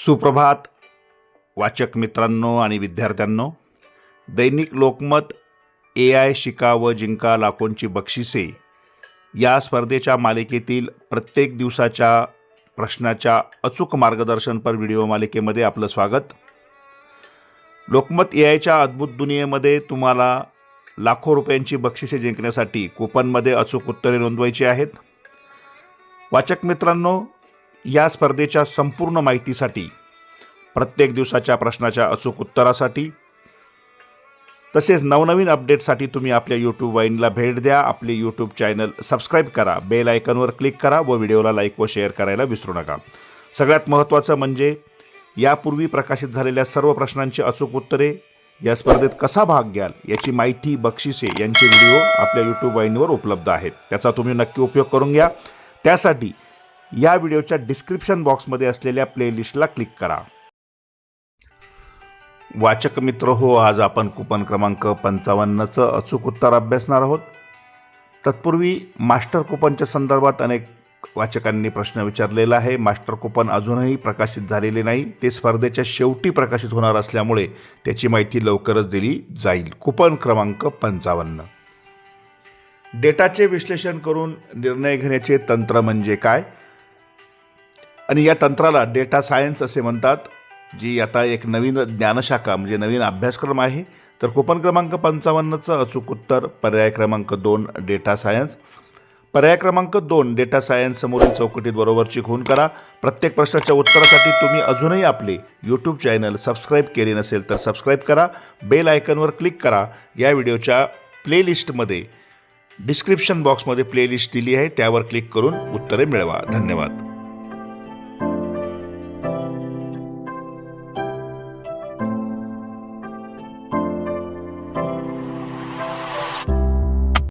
सुप्रभात वाचक मित्रांनो आणि विद्यार्थ्यांनो, दैनिक लोकमत AI शिका व जिंका लाखोंची बक्षिसे या स्पर्धेच्या मालिकेतील प्रत्येक दिवसाच्या प्रश्नाच्या अचूक मार्गदर्शनपर व्हिडिओ मालिकेमध्ये आपलं स्वागत। लोकमत AIच्या अद्भुत दुनियेमध्ये तुम्हाला लाखो रुपयांची बक्षिसे जिंकण्यासाठी कूपनमध्ये अचूक उत्तरे नोंदवायची आहेत। वाचक मित्रांनो, या स्पर्धेच्या संपूर्ण माहितीसाठी, प्रत्येक दिवसाच्या प्रश्नाच्या अचूक उत्तरासाठी तसेच नवनवीन अपडेटसाठी तुम्ही आपल्या YouTube वाहिनीला भेट द्या। आपले YouTube चॅनल सबस्क्राइब करा, बेल आयकॉनवर क्लिक करा व व्हिडिओला लाईक व शेअर करायला विसरू नका। सगळ्यात महत्त्वाचं म्हणजे यापूर्वी प्रकाशित झालेल्या सर्व प्रश्नांची अचूक उत्तरे, या स्पर्धेत कसा भाग घ्याल याची माहिती, बक्षिसे यांचे व्हिडिओ आपल्या YouTube वाहिनीवर उपलब्ध आहेत। त्याचा तुम्ही नक्की उपयोग करून घ्या। त्यासाठी या व्हिडिओच्या डिस्क्रिप्शन बॉक्समध्ये असलेल्या प्लेलिस्टला क्लिक करा। वाचक मित्र हो, आज आपण कूपन क्रमांक 55चं अचूक उत्तर अभ्यासणार आहोत। तत्पूर्वी मास्टर कूपनच्या संदर्भात अनेक वाचकांनी प्रश्न विचारलेला आहे। मास्टर कूपन अजूनही प्रकाशित झालेले नाही, ते स्पर्धेच्या शेवटी प्रकाशित होणार असल्यामुळे त्याची माहिती लवकरच दिली जाईल। कूपन क्रमांक 55, डेटाचे विश्लेषण करून निर्णय घेण्याचे तंत्र म्हणजे काय आणि या तंत्राला डेटा सायन्स असे म्हणतात, जी आता एक नवीन ज्ञानशाखा म्हणजे नवीन अभ्यासक्रम आहे। तर कूपन क्रमांक 55चं अचूक उत्तर पर्याय क्रमांक 2 डेटा सायन्स। पर्याय क्रमांक 2 डेटा सायन्स समोरील चौकटीत बरोबरची खूण करा। प्रत्येक प्रश्नाच्या उत्तरासाठी तुम्ही अजूनही आपले YouTube चॅनल सबस्क्राइब केले नसेल तर सबस्क्राइब करा, बेल आयकॉनवर क्लिक करा। या व्हिडिओच्या प्लेलिस्टमध्ये डिस्क्रिप्शन बॉक्समध्ये प्लेलिस्ट दिली आहे, त्यावर क्लिक करून उत्तरे मिळवा। धन्यवाद।